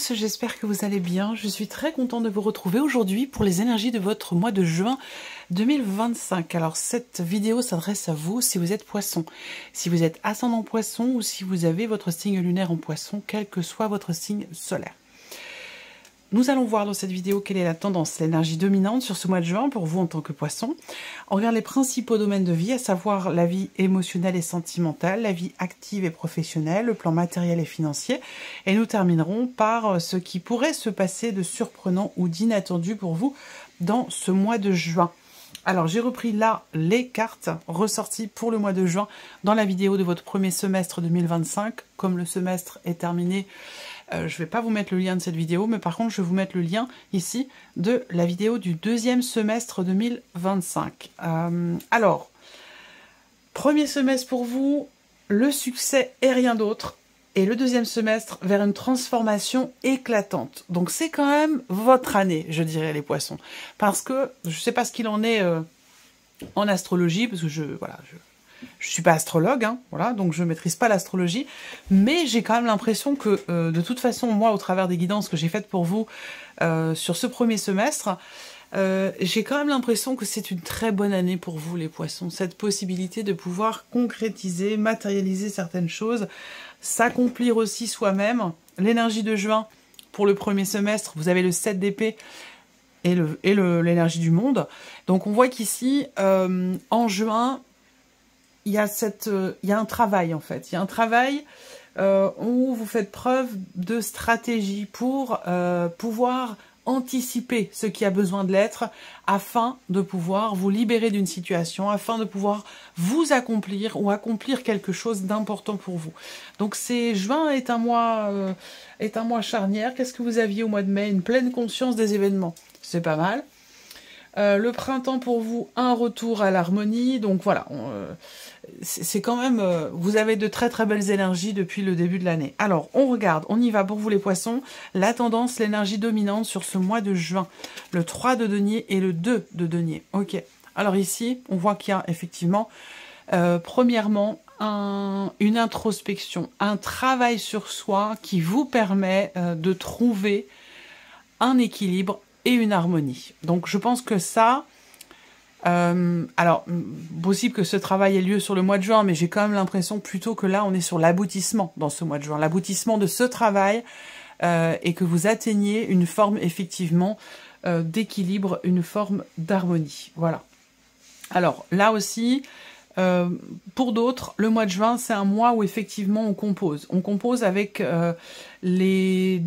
tous, j'espère que vous allez bien. Je suis très contente de vous retrouver aujourd'hui pour les énergies de votre mois de juin 2025. Alors cette vidéo s'adresse à vous si vous êtes poisson, si vous êtes ascendant poisson ou si vous avez votre signe lunaire en poisson, quel que soit votre signe solaire. Nous allons voir dans cette vidéo quelle est la tendance, l'énergie dominante sur ce mois de juin pour vous en tant que poisson. On regarde les principaux domaines de vie, à savoir la vie émotionnelle et sentimentale, la vie active et professionnelle, le plan matériel et financier. Et nous terminerons par ce qui pourrait se passer de surprenant ou d'inattendu pour vous dans ce mois de juin. Alors j'ai repris là les cartes ressorties pour le mois de juin dans la vidéo de votre premier semestre 2025. Comme le semestre est terminé, je ne vais pas vous mettre le lien de cette vidéo, mais par contre je vais vous mettre le lien ici de la vidéo du deuxième semestre 2025. Alors, premier semestre pour vous, le succès et rien d'autre. Et le deuxième semestre vers une transformation éclatante. Donc c'est quand même votre année, je dirais les poissons. Parce que je ne sais pas ce qu'il en est en astrologie, parce que je suis pas astrologue, hein, voilà, donc je maîtrise pas l'astrologie, mais j'ai quand même l'impression que de toute façon, moi, au travers des guidances que j'ai faites pour vous sur ce premier semestre, j'ai quand même l'impression que c'est une très bonne année pour vous les poissons, cette possibilité de pouvoir concrétiser, matérialiser certaines choses, s'accomplir aussi soi-même. L'énergie de juin, pour le premier semestre, vous avez le 7 d'épée et l'énergie du monde. Donc on voit qu'ici, en juin, il y a un travail en fait. Il y a un travail où vous faites preuve de stratégie pour pouvoir anticiper ce qui a besoin de l'être afin de pouvoir vous libérer d'une situation, afin de pouvoir vous accomplir ou accomplir quelque chose d'important pour vous. Donc juin est un mois charnière. Qu'est-ce que vous aviez au mois de mai? Une pleine conscience des événements. C'est pas mal. Le printemps pour vous, un retour à l'harmonie. Donc voilà, c'est quand même... vous avez de très très belles énergies depuis le début de l'année. Alors, on regarde, on y va pour vous les poissons. La tendance, l'énergie dominante sur ce mois de juin. Le 3 de denier et le 2 de denier. Ok. Alors ici, on voit qu'il y a effectivement, premièrement, une introspection, un travail sur soi qui vous permet de trouver un équilibre et une harmonie. Donc je pense que ça, alors possible que ce travail ait lieu sur le mois de juin, mais j'ai quand même l'impression plutôt que là on est sur l'aboutissement dans ce mois de juin, l'aboutissement de ce travail et que vous atteigniez une forme effectivement d'équilibre, une forme d'harmonie. Voilà. Alors là aussi, pour d'autres, le mois de juin, c'est un mois où effectivement on compose. On compose avec les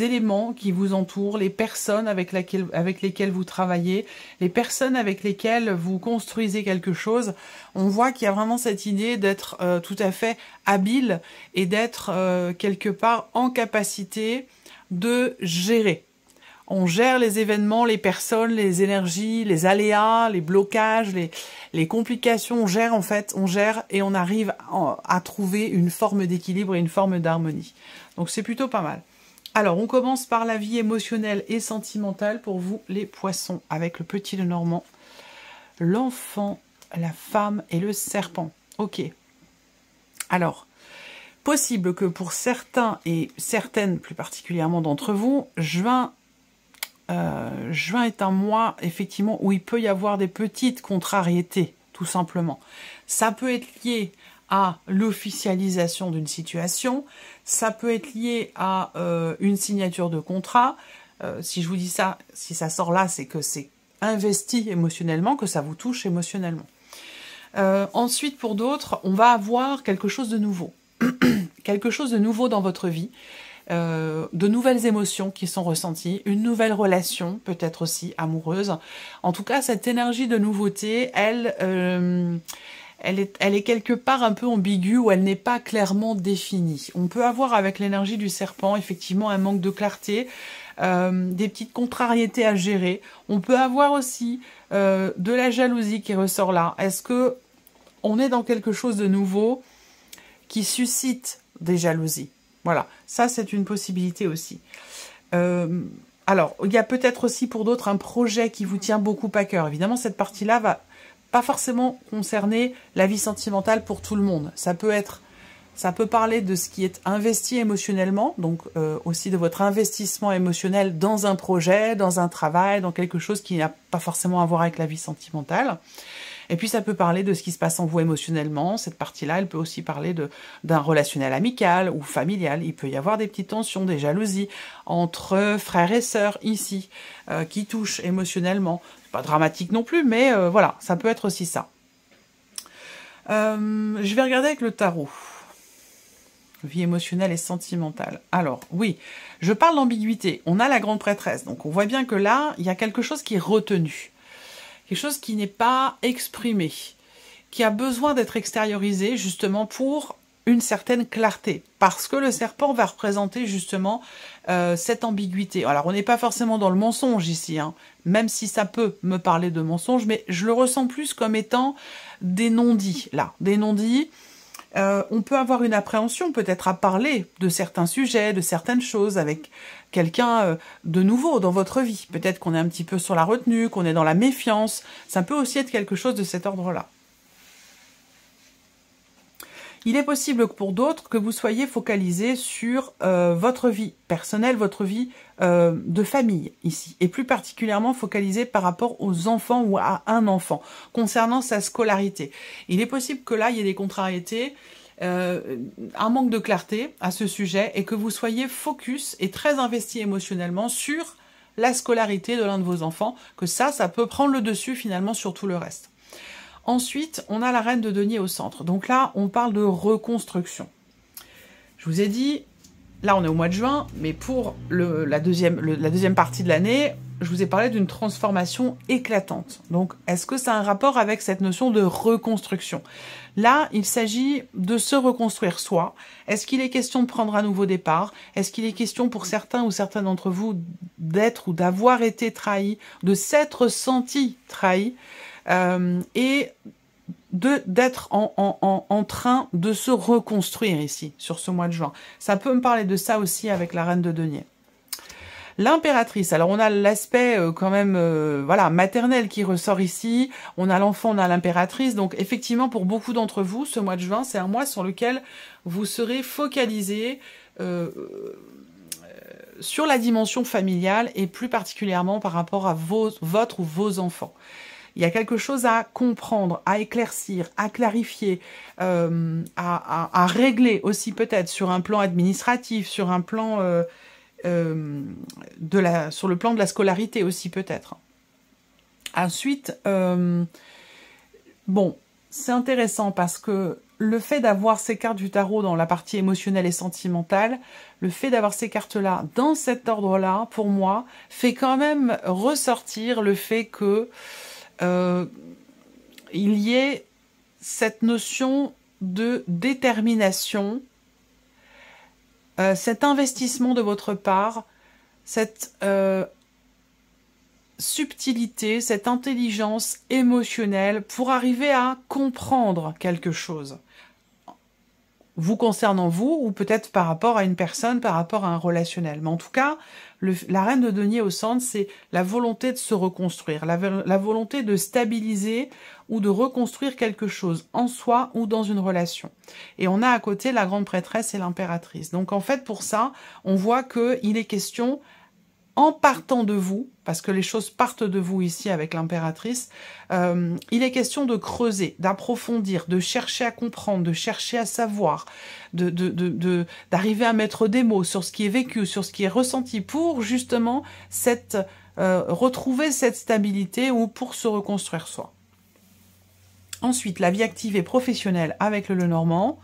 éléments qui vous entourent, les personnes avec lesquelles vous travaillez, les personnes avec lesquelles vous construisez quelque chose. On voit qu'il y a vraiment cette idée d'être tout à fait habile et d'être quelque part en capacité de gérer. On gère les événements, les personnes, les énergies, les aléas, les blocages, les complications. On gère en fait, on gère et on arrive à trouver une forme d'équilibre et une forme d'harmonie. Donc c'est plutôt pas mal. Alors on commence par la vie émotionnelle et sentimentale pour vous les poissons avec le petit Lenormand, l'enfant, la femme et le serpent. Ok. Alors, possible que pour certains et certaines plus particulièrement d'entre vous, juin est un mois effectivement où il peut y avoir des petites contrariétés, tout simplement. Ça peut être lié à l'officialisation d'une situation, ça peut être lié à une signature de contrat. Si je vous dis ça, si ça sort là, c'est que c'est investi émotionnellement, que ça vous touche émotionnellement. Ensuite, pour d'autres, on va avoir quelque chose de nouveau. Quelque chose de nouveau dans votre vie. De nouvelles émotions qui sont ressenties, une nouvelle relation, peut-être aussi amoureuse. En tout cas, cette énergie de nouveauté, elle est quelque part un peu ambiguë ou elle n'est pas clairement définie. On peut avoir avec l'énergie du serpent, effectivement, un manque de clarté, des petites contrariétés à gérer. On peut avoir aussi de la jalousie qui ressort là. Est-ce que on est dans quelque chose de nouveau qui suscite des jalousies? Voilà, ça c'est une possibilité aussi. Alors, il y a peut-être aussi pour d'autres un projet qui vous tient beaucoup à cœur. Évidemment, cette partie-là va pas forcément concerner la vie sentimentale pour tout le monde. Ça peut être Ça peut parler de ce qui est investi émotionnellement, donc aussi de votre investissement émotionnel dans un projet, dans un travail, dans quelque chose qui n'a pas forcément à voir avec la vie sentimentale. Et puis ça peut parler de ce qui se passe en vous émotionnellement. Cette partie-là, elle peut aussi parler d'un relationnel amical ou familial. Il peut y avoir des petites tensions, des jalousies entre frères et sœurs ici, qui touchent émotionnellement. C'est pas dramatique non plus, mais voilà, ça peut être aussi ça. Je vais regarder avec le tarot. Vie émotionnelle et sentimentale. Alors, oui, je parle d'ambiguïté. On a la grande prêtresse, donc on voit bien que là, il y a quelque chose qui est retenu. Quelque chose qui n'est pas exprimé, qui a besoin d'être extériorisé justement pour une certaine clarté. Parce que le serpent va représenter justement cette ambiguïté. Alors, on n'est pas forcément dans le mensonge ici, hein, même si ça peut me parler de mensonge, mais je le ressens plus comme étant des non-dits, là. Des non-dits. On peut avoir une appréhension peut-être à parler de certains sujets, de certaines choses avec quelqu'un de nouveau dans votre vie. Peut-être qu'on est un petit peu sur la retenue, qu'on est dans la méfiance. Ça peut aussi être quelque chose de cet ordre-là. Il est possible pour d'autres que vous soyez focalisé sur votre vie personnelle, votre vie de famille ici, et plus particulièrement focalisé par rapport aux enfants ou à un enfant, concernant sa scolarité. Il est possible que là, il y ait des contrariétés, un manque de clarté à ce sujet, et que vous soyez focus et très investi émotionnellement sur la scolarité de l'un de vos enfants, que ça peut prendre le dessus finalement sur tout le reste. Ensuite, on a la reine de denier au centre. Donc là, on parle de reconstruction. Je vous ai dit, là on est au mois de juin, mais pour la deuxième partie de l'année, je vous ai parlé d'une transformation éclatante. Donc, est-ce que ça a un rapport avec cette notion de reconstruction? Là, il s'agit de se reconstruire soi. Est-ce qu'il est question de prendre un nouveau départ? Est-ce qu'il est question pour certains ou certaines d'entre vous d'être ou d'avoir été trahi, de s'être senti trahi? Et d'être en train de se reconstruire ici, sur ce mois de juin. Ça peut me parler de ça aussi avec la reine de denier. L'impératrice, alors on a l'aspect quand même voilà, maternel qui ressort ici, on a l'enfant, on a l'impératrice, donc effectivement pour beaucoup d'entre vous, ce mois de juin, c'est un mois sur lequel vous serez focalisé sur la dimension familiale et plus particulièrement par rapport à votre ou vos enfants. Il y a quelque chose à comprendre, à éclaircir, à clarifier, à régler aussi peut-être sur un plan administratif, sur un plan sur le plan de la scolarité aussi peut-être. Ensuite, bon, c'est intéressant parce que le fait d'avoir ces cartes du tarot dans la partie émotionnelle et sentimentale, le fait d'avoir ces cartes-là dans cet ordre-là, pour moi, fait quand même ressortir le fait que il y ait cette notion de détermination, cet investissement de votre part, cette subtilité, cette intelligence émotionnelle pour arriver à comprendre quelque chose. Vous concernant vous, ou peut-être par rapport à une personne, par rapport à un relationnel. Mais en tout cas, la reine de denier au centre, c'est la volonté de se reconstruire, la volonté de stabiliser ou de reconstruire quelque chose en soi ou dans une relation. Et on a à côté la grande prêtresse et l'impératrice. Donc en fait, pour ça, on voit qu'il est question, en partant de vous, parce que les choses partent de vous ici avec l'impératrice, il est question de creuser, d'approfondir, de chercher à comprendre, de chercher à savoir, d'arriver à mettre des mots sur ce qui est vécu, sur ce qui est ressenti, pour justement retrouver cette stabilité ou pour se reconstruire soi. Ensuite, la vie active et professionnelle avec le Lenormand.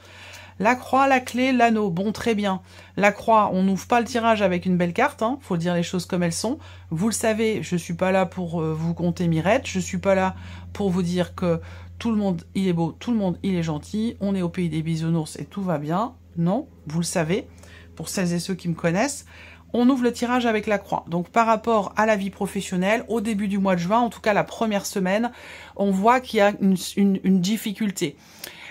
La croix, la clé, l'anneau. Bon, très bien. La croix, on n'ouvre pas le tirage avec une belle carte, hein, faut dire les choses comme elles sont. Vous le savez, je suis pas là pour vous conter mirettes, je suis pas là pour vous dire que tout le monde, il est beau, tout le monde, il est gentil, on est au pays des bisounours et tout va bien. Non, vous le savez, pour celles et ceux qui me connaissent. On ouvre le tirage avec la croix. Donc, par rapport à la vie professionnelle, au début du mois de juin, en tout cas la première semaine, on voit qu'il y a une difficulté,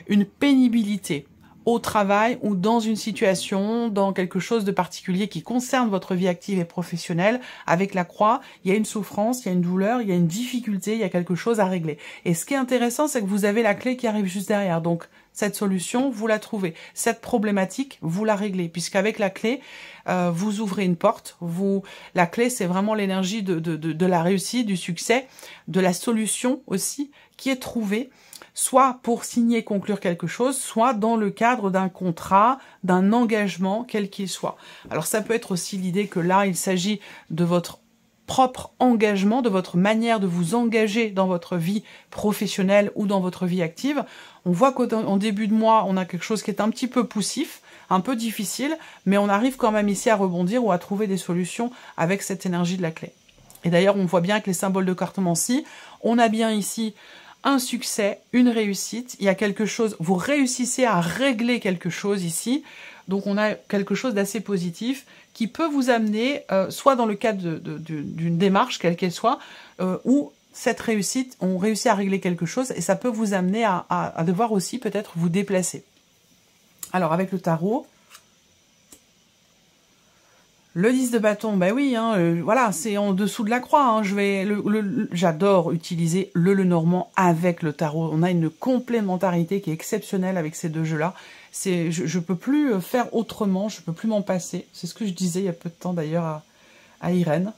une pénibilité au travail ou dans une situation, dans quelque chose de particulier qui concerne votre vie active et professionnelle. Avec la croix, il y a une souffrance, il y a une douleur, il y a une difficulté, il y a quelque chose à régler. Et ce qui est intéressant, c'est que vous avez la clé qui arrive juste derrière. Donc, cette solution, vous la trouvez. Cette problématique, vous la réglez. Puisqu'avec la clé, vous ouvrez une porte. La clé, c'est vraiment l'énergie de la réussite, du succès, de la solution aussi, qui est trouvée, soit pour signer, conclure quelque chose, soit dans le cadre d'un contrat, d'un engagement, quel qu'il soit. Alors ça peut être aussi l'idée que là, il s'agit de votre propre engagement, de votre manière de vous engager dans votre vie professionnelle ou dans votre vie active. On voit qu'en début de mois, on a quelque chose qui est un petit peu poussif, un peu difficile, mais on arrive quand même ici à rebondir ou à trouver des solutions avec cette énergie de la clé. Et d'ailleurs, on voit bien avec les symboles de cartomancie, on a bien ici un succès, une réussite, il y a quelque chose, vous réussissez à régler quelque chose ici, donc on a quelque chose d'assez positif qui peut vous amener, soit dans le cadre d'une démarche, quelle qu'elle soit, ou cette réussite, on réussit à régler quelque chose, et ça peut vous amener à devoir aussi peut-être vous déplacer. Alors avec le tarot, le 10 de bâton, ben oui, hein, voilà, c'est en dessous de la croix. Hein, j'adore utiliser le Lenormand avec le tarot. On a une complémentarité qui est exceptionnelle avec ces deux jeux-là. Je peux plus faire autrement, je peux plus m'en passer. C'est ce que je disais il y a peu de temps d'ailleurs à Irène.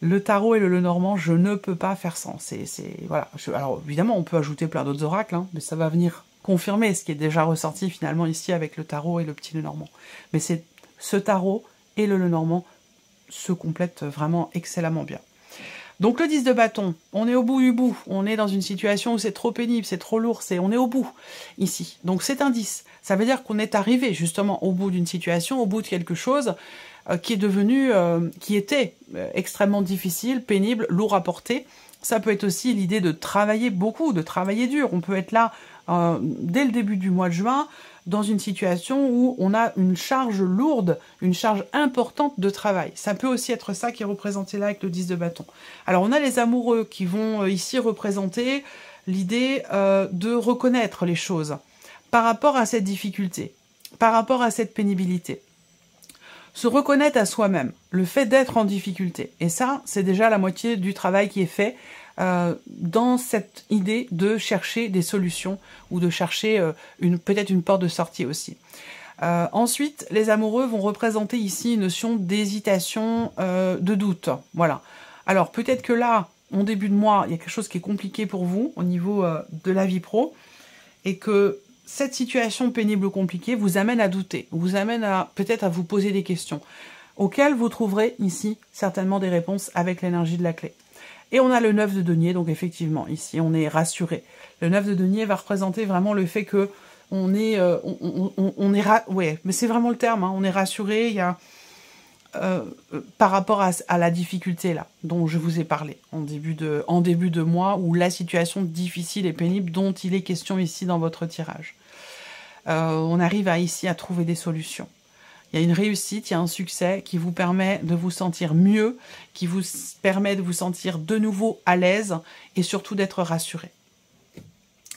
Le tarot et le Lenormand, je ne peux pas faire sans. Voilà. Alors évidemment, on peut ajouter plein d'autres oracles, hein, mais ça va venir confirmer ce qui est déjà ressorti finalement ici avec le tarot et le petit Lenormand. Mais c'est ce tarot et le Lenormand se complètent vraiment excellemment bien. Donc le 10 de bâton, on est au bout du bout, on est dans une situation où c'est trop pénible, c'est trop lourd, on est au bout ici. Donc c'est un 10, ça veut dire qu'on est arrivé justement au bout d'une situation, au bout de quelque chose qui est devenu, qui était extrêmement difficile, pénible, lourd à porter. Ça peut être aussi l'idée de travailler beaucoup, de travailler dur. On peut être là dès le début du mois de juin, dans une situation où on a une charge lourde, une charge importante de travail. Ça peut aussi être ça qui est représenté là avec le 10 de bâton. Alors on a les amoureux qui vont ici représenter l'idée de reconnaître les choses par rapport à cette difficulté, par rapport à cette pénibilité. Se reconnaître à soi-même, le fait d'être en difficulté. Et ça, c'est déjà la moitié du travail qui est fait dans cette idée de chercher des solutions ou de chercher peut-être une porte de sortie aussi. Ensuite, les amoureux vont représenter ici une notion d'hésitation, de doute. Voilà. Alors, peut-être que là, en début de mois, il y a quelque chose qui est compliqué pour vous au niveau de la vie pro et que cette situation pénible ou compliquée vous amène à douter, vous amène peut-être à vous poser des questions auxquelles vous trouverez ici certainement des réponses avec l'énergie de la clé. Et on a le 9 de denier, donc effectivement, ici, on est rassuré. Le 9 de denier va représenter vraiment le fait que ouais, mais c'est vraiment le terme, hein, on est rassuré, il y a, par rapport à la difficulté, là, dont je vous ai parlé, en début de mois, ou la situation difficile et pénible dont il est question ici dans votre tirage. On arrive ici à trouver des solutions. Il y a une réussite, il y a un succès qui vous permet de vous sentir mieux, qui vous permet de vous sentir de nouveau à l'aise et surtout d'être rassuré.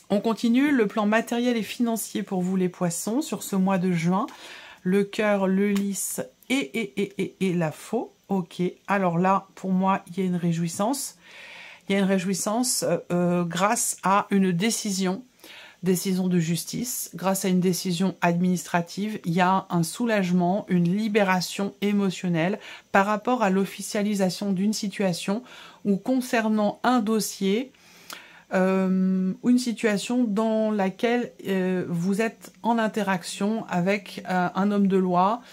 On continue le plan matériel et financier pour vous les poissons sur ce mois de juin. Le cœur, le lys et la faux. Ok, alors là, pour moi, il y a une réjouissance. Il y a une réjouissance grâce à une décision de justice, grâce à une décision administrative, il y a un soulagement, une libération émotionnelle par rapport à l'officialisation d'une situation ou concernant un dossier, une situation dans laquelle vous êtes en interaction avec un homme de loi,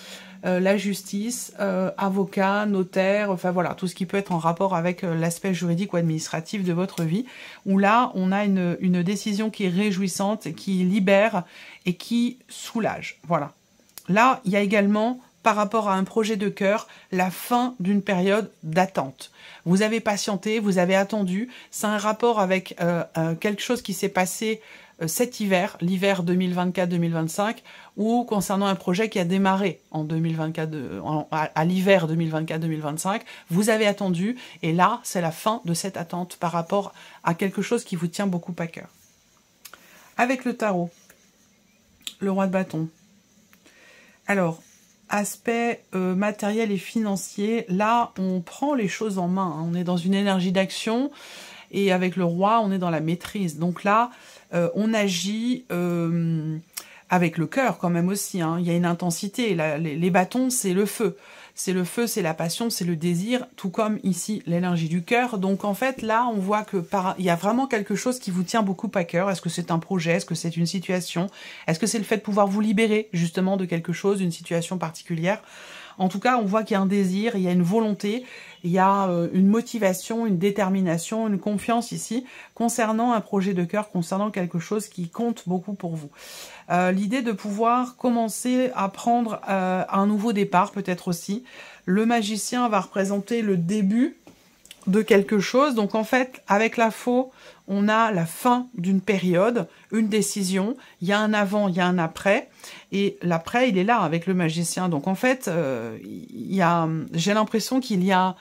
la justice, avocat, notaire, enfin voilà, tout ce qui peut être en rapport avec l'aspect juridique ou administratif de votre vie, où là, on a une décision qui est réjouissante, qui libère et qui soulage. Voilà. Là, il y a également, par rapport à un projet de cœur, la fin d'une période d'attente. Vous avez patienté, vous avez attendu, c'est un rapport avec quelque chose qui s'est passé cet hiver, l'hiver 2024-2025, ou concernant un projet qui a démarré en 2024, à l'hiver 2024-2025, vous avez attendu, et là, c'est la fin de cette attente par rapport à quelque chose qui vous tient beaucoup à cœur. Avec le tarot, le roi de bâton. Alors, aspect matériel et financier, là, on prend les choses en main, hein. On est dans une énergie d'action, Et avec le roi, on est dans la maîtrise. Donc là, on agit avec le cœur quand même aussi. Hein. Il y a une intensité. Les bâtons, c'est le feu. C'est le feu, c'est la passion, c'est le désir, tout comme ici l'énergie du cœur. Donc en fait, là, on voit que il y a vraiment quelque chose qui vous tient beaucoup à cœur. Est-ce que c'est un projet? Est-ce que c'est une situation? Est-ce que c'est le fait de pouvoir vous libérer justement de quelque chose, d'une situation particulière? En tout cas, on voit qu'il y a un désir, il y a une volonté, il y a une motivation, une détermination, une confiance ici concernant un projet de cœur, concernant quelque chose qui compte beaucoup pour vous. L'idée de pouvoir commencer à prendre un nouveau départ peut-être aussi. Le magicien va représenter le début de quelque chose. Donc en fait, avec la faux, on a la fin d'une période, une décision. Il y a un avant, il y a un après. Et l'après, il est là avec le magicien. Donc en fait, j'ai l'impression qu'il y a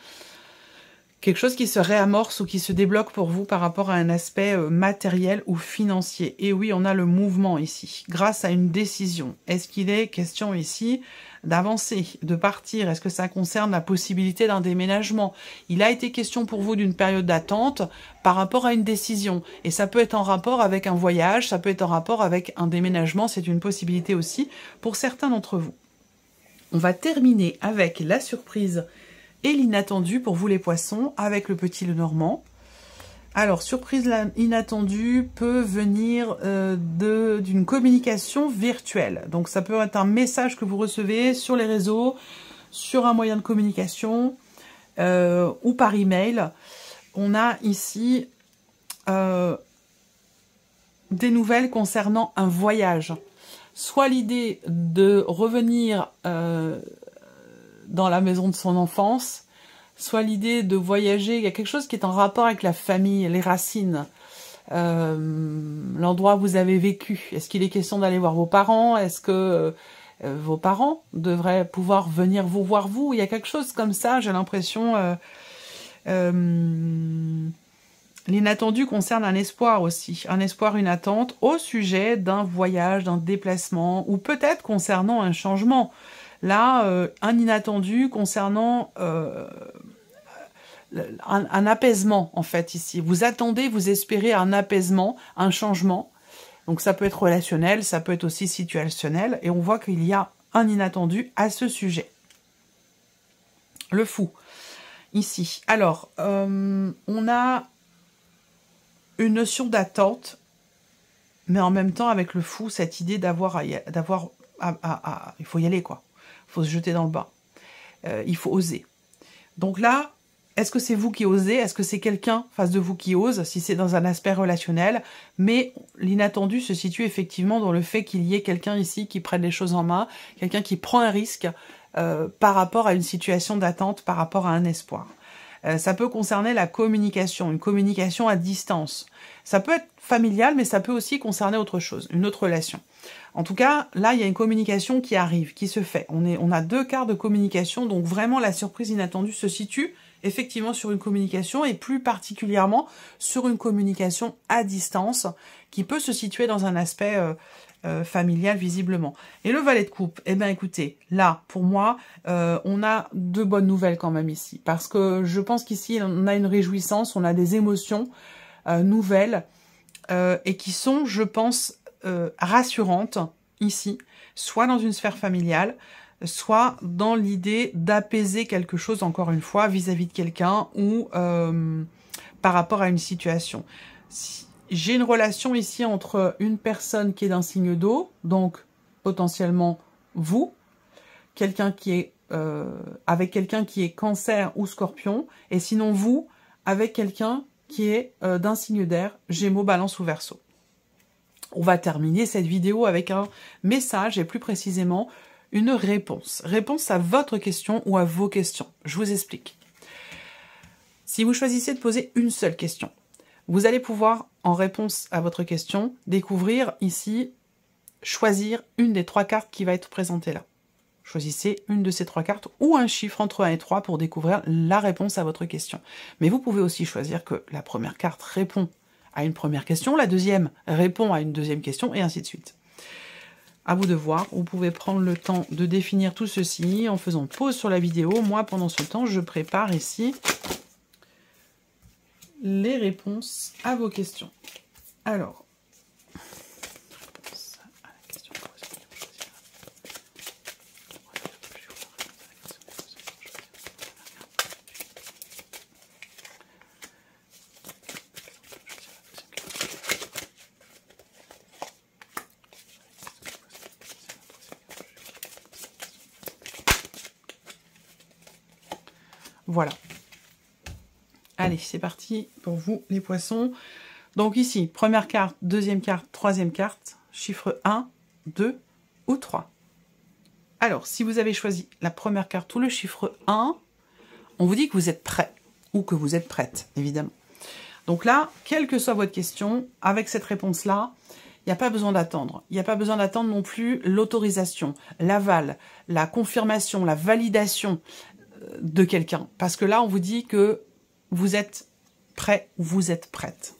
quelque chose qui se réamorce ou qui se débloque pour vous par rapport à un aspect matériel ou financier. Et oui, on a le mouvement ici, grâce à une décision. Est-ce qu'il est question ici d'avancer, de partir? Est-ce que ça concerne la possibilité d'un déménagement? Il a été question pour vous d'une période d'attente par rapport à une décision. Et ça peut être en rapport avec un voyage, ça peut être en rapport avec un déménagement. C'est une possibilité aussi pour certains d'entre vous. On va terminer avec la surprise et l'inattendu pour vous les poissons avec le petit Lenormand. Alors, surprise inattendue peut venir d'une communication virtuelle. Donc, ça peut être un message que vous recevez sur les réseaux, sur un moyen de communication ou par email. On a ici des nouvelles concernant un voyage. Soit l'idée de revenir dans la maison de son enfance, soit l'idée de voyager. Il y a quelque chose qui est en rapport avec la famille, les racines, l'endroit où vous avez vécu. Est-ce qu'il est question d'aller voir vos parents? Est-ce que vos parents devraient pouvoir venir vous voir vous? Il y a quelque chose comme ça, j'ai l'impression. L'inattendu concerne un espoir aussi, un espoir, une attente au sujet d'un voyage, d'un déplacement, ou peut-être concernant un changement. Là, un inattendu concernant un apaisement, en fait, ici. Vous attendez, vous espérez un apaisement, un changement. Donc, ça peut être relationnel, ça peut être aussi situationnel. Et on voit qu'il y a un inattendu à ce sujet. Le fou, ici. Alors, on a une notion d'attente, mais en même temps, avec le fou, cette idée d'avoir... il faut y aller, quoi. Il faut se jeter dans le bain. Il faut oser. Donc là, est-ce que c'est vous qui osez? Est-ce que c'est quelqu'un face de vous qui ose? Si c'est dans un aspect relationnel. Mais l'inattendu se situe effectivement dans le fait qu'il y ait quelqu'un ici qui prenne les choses en main, quelqu'un qui prend un risque par rapport à une situation d'attente, par rapport à un espoir. Ça peut concerner la communication, une communication à distance. Ça peut être familial, mais ça peut aussi concerner autre chose, une autre relation. En tout cas, là, il y a une communication qui arrive, qui se fait. On a deux quarts de communication, donc vraiment la surprise inattendue se situe effectivement sur une communication et plus particulièrement sur une communication à distance qui peut se situer dans un aspect familial visiblement. Et le valet de coupe, eh bien écoutez, là, pour moi, on a de bonnes nouvelles quand même ici. Parce que je pense qu'ici, on a une réjouissance, on a des émotions nouvelles et qui sont, je pense, rassurantes ici, soit dans une sphère familiale, soit dans l'idée d'apaiser quelque chose, encore une fois, vis-à-vis de quelqu'un ou par rapport à une situation. J'ai une relation ici entre une personne qui est d'un signe d'eau, donc potentiellement vous, quelqu'un qui est avec quelqu'un qui est Cancer ou Scorpion, et sinon vous avec quelqu'un qui est d'un signe d'air, Gémeaux, Balance ou Verseau. On va terminer cette vidéo avec un message et plus précisément une réponse. Réponse à votre question ou à vos questions. Je vous explique. Si vous choisissez de poser une seule question, vous allez pouvoir, en réponse à votre question, découvrir ici, choisir une des trois cartes qui va être présentée là. Choisissez une de ces trois cartes ou un chiffre entre 1 et 3 pour découvrir la réponse à votre question. Mais vous pouvez aussi choisir que la première carte répond à une première question, la deuxième répond à une deuxième question, et ainsi de suite. À vous de voir, vous pouvez prendre le temps de définir tout ceci en faisant pause sur la vidéo. Moi, pendant ce temps, je prépare ici les réponses à vos questions. Alors, voilà. Allez, c'est parti pour vous, les poissons. Donc ici, première carte, deuxième carte, troisième carte, chiffre 1, 2 ou 3. Alors, si vous avez choisi la première carte ou le chiffre 1, on vous dit que vous êtes prêt, ou que vous êtes prête, évidemment. Donc là, quelle que soit votre question, avec cette réponse-là, il n'y a pas besoin d'attendre. Il n'y a pas besoin d'attendre non plus l'autorisation, l'aval, la confirmation, la validation de quelqu'un. Parce que là, on vous dit que vous êtes prêt ou vous êtes prête.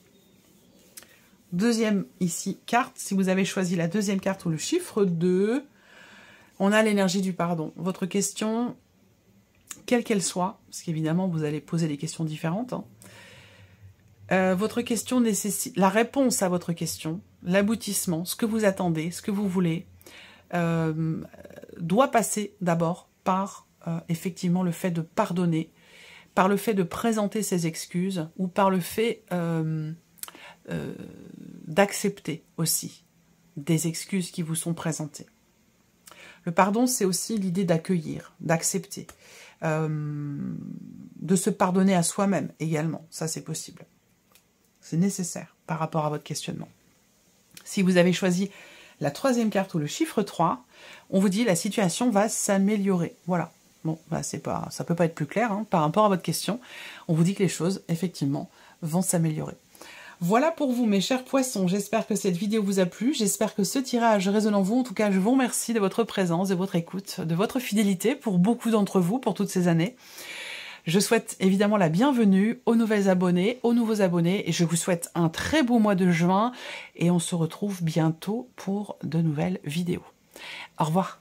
Deuxième, ici, carte. Si vous avez choisi la deuxième carte ou le chiffre 2, on a l'énergie du pardon. Votre question, quelle qu'elle soit, parce qu'évidemment, vous allez poser des questions différentes, hein, votre question nécessite, la réponse à votre question, l'aboutissement, ce que vous attendez, ce que vous voulez, doit passer d'abord par, effectivement, le fait de pardonner, par le fait de présenter ses excuses ou par le fait d'accepter aussi des excuses qui vous sont présentées. Le pardon, c'est aussi l'idée d'accueillir, d'accepter, de se pardonner à soi-même également. Ça, c'est possible. C'est nécessaire par rapport à votre questionnement. Si vous avez choisi la troisième carte ou le chiffre 3, on vous dit la situation va s'améliorer. Voilà. Bon, bah ça peut pas être plus clair hein, par rapport à votre question. On vous dit que les choses, effectivement, vont s'améliorer. Voilà pour vous, mes chers poissons. J'espère que cette vidéo vous a plu. J'espère que ce tirage résonne en vous. En tout cas, je vous remercie de votre présence, de votre écoute, de votre fidélité pour beaucoup d'entre vous, pour toutes ces années. Je souhaite évidemment la bienvenue aux nouvelles abonnés, aux nouveaux abonnés. Et je vous souhaite un très beau mois de juin. Et on se retrouve bientôt pour de nouvelles vidéos. Au revoir.